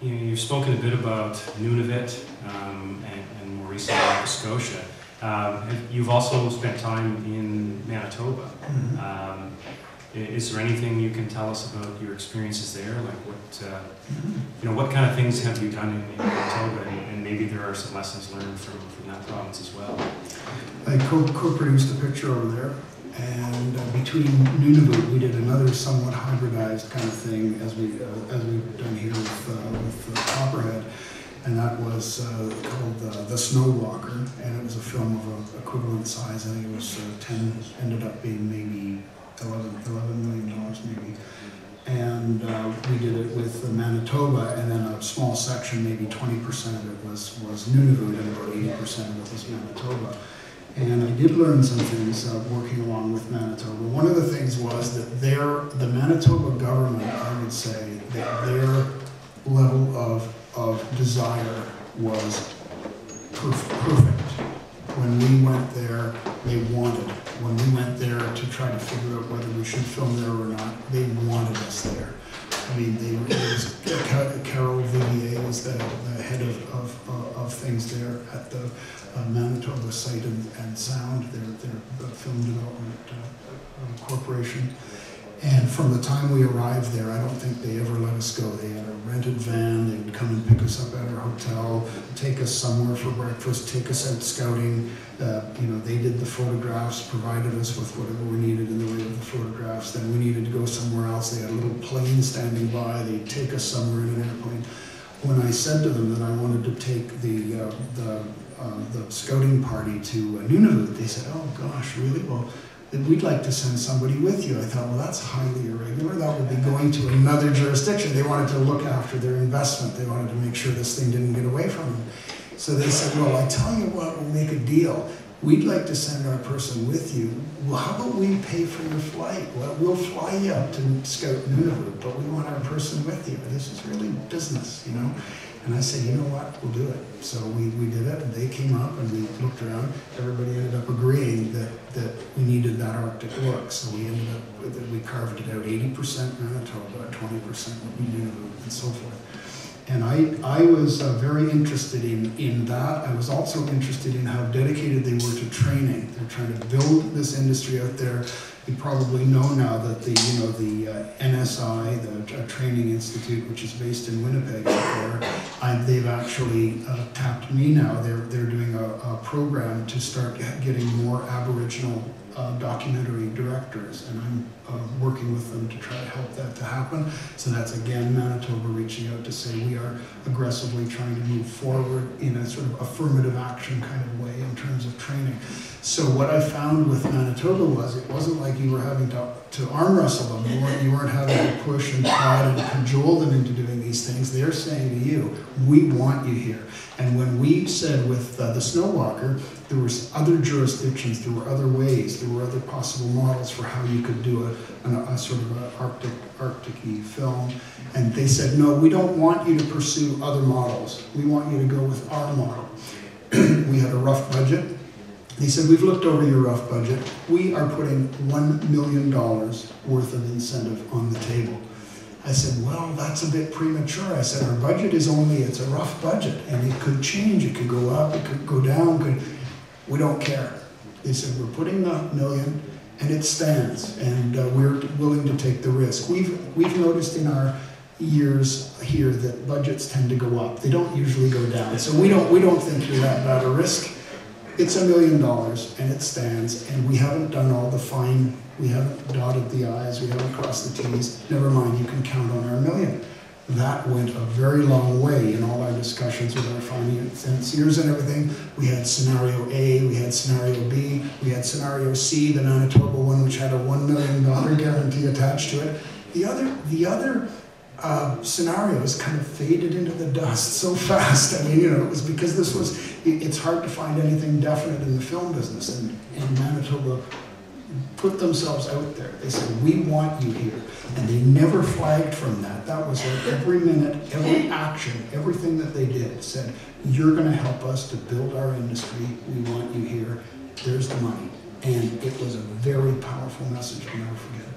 You've spoken a bit about Nunavut and more recently Nova Scotia. You've also spent time in Manitoba. Mm-hmm. Is there anything you can tell us about your experiences there? Like what kind of things have you done in Manitoba, and maybe there are some lessons learned from that province as well? I co-produced a picture over there, and between Nunavut, we did another somewhat hybridized kind of thing as we've done here with Copperhead, and that was called The Snow Walker, and it was a film of equivalent size. I think it was ended up being maybe $11 million maybe. And we did it with Manitoba, and then a small section, maybe 20% of it was Nunavut, and about 80% of it was Manitoba. And I did learn some things working along with Manitoba. One of the things was that the Manitoba government, I would say, that their level of desire was perfect. When we went there, they wanted. When we went there to try to figure out whether we should film there or not, they wanted us there. I mean, Carol Vivier was the head of things there at the Manitoba Sight and Sound, their film development corporation. And from the time we arrived there, I don't think they ever let us go. They had a rented van, they would come and pick us up at our hotel, take us somewhere for breakfast, take us out scouting. They did the photographs, provided us with whatever we needed in the way of the photographs. Then we needed to go somewhere else. They had a little plane standing by, they'd take us somewhere in an airplane. When I said to them that I wanted to take the scouting party to Nunavut, they said, "Oh gosh, really? Well, we'd like to send somebody with you." I thought, well, that's highly irregular. That would be going to another jurisdiction. They wanted to look after their investment. They wanted to make sure this thing didn't get away from them. So they said, well, I tell you what, we'll make a deal. We'd like to send our person with you. Well, how about we pay for your flight? Well, we'll fly you up to Scout Nunavut, but we want our person with you. This is really business, you know? And I said, you know what, we'll do it. So we did it, and they came up, and we looked around. Everybody ended up agreeing that we needed that Arctic look. So we ended up with it, we carved it out 80% Manitoba, 20% Nunavut, and so forth. And I was very interested in that. I was also interested in how dedicated they were to training. They're trying to build this industry out there. You probably know now that the NSI, the Training Institute, which is based in Winnipeg, they've actually tapped me now. They're doing a program to start getting more Aboriginal documentary directors, and I'm working with them to try to help that to happen. So that's again Manitoba reaching out to say we are aggressively trying to move forward in a sort of affirmative action kind of way in terms of training. So what I found with Manitoba was it wasn't like you were having to arm wrestle them. You weren't having to push and prod and cajole them into doing these things. They're saying to you, we want you here. And when we said with the Snow Walker, there were other jurisdictions, there were other ways, there were other possible models for how you could do a sort of an Arctic-y film. And they said, no, we don't want you to pursue other models. We want you to go with our model. We had a rough budget. They said, we've looked over your rough budget. We are putting $1 million worth of incentive on the table. I said, well, that's a bit premature. I said, our budget is it's a rough budget, and it could change. It could go up, it could go down. We don't care. They said, we're putting the $1 million, and it stands, and we're willing to take the risk. We've noticed in our years here that budgets tend to go up. They don't usually go down. So we don't think you're that bad a risk. It's $1 million, and it stands, and we haven't done all the fine, we haven't dotted the I's, we haven't crossed the T's. Never mind, you can count on our $1 million. That went a very long way in all our discussions with our financiers and everything. We had scenario A, we had scenario B, we had scenario C, the Manitoba one, which had a $1 million guarantee attached to it. The other scenarios kind of faded into the dust so fast. I mean, it was because it's hard to find anything definite in the film business, and Manitoba put themselves out there. They said, we want you here. And they never flagged from that. That was like every minute, every action, everything that they did said, you're going to help us to build our industry. We want you here. There's the money. And it was a very powerful message. I'll never forget it.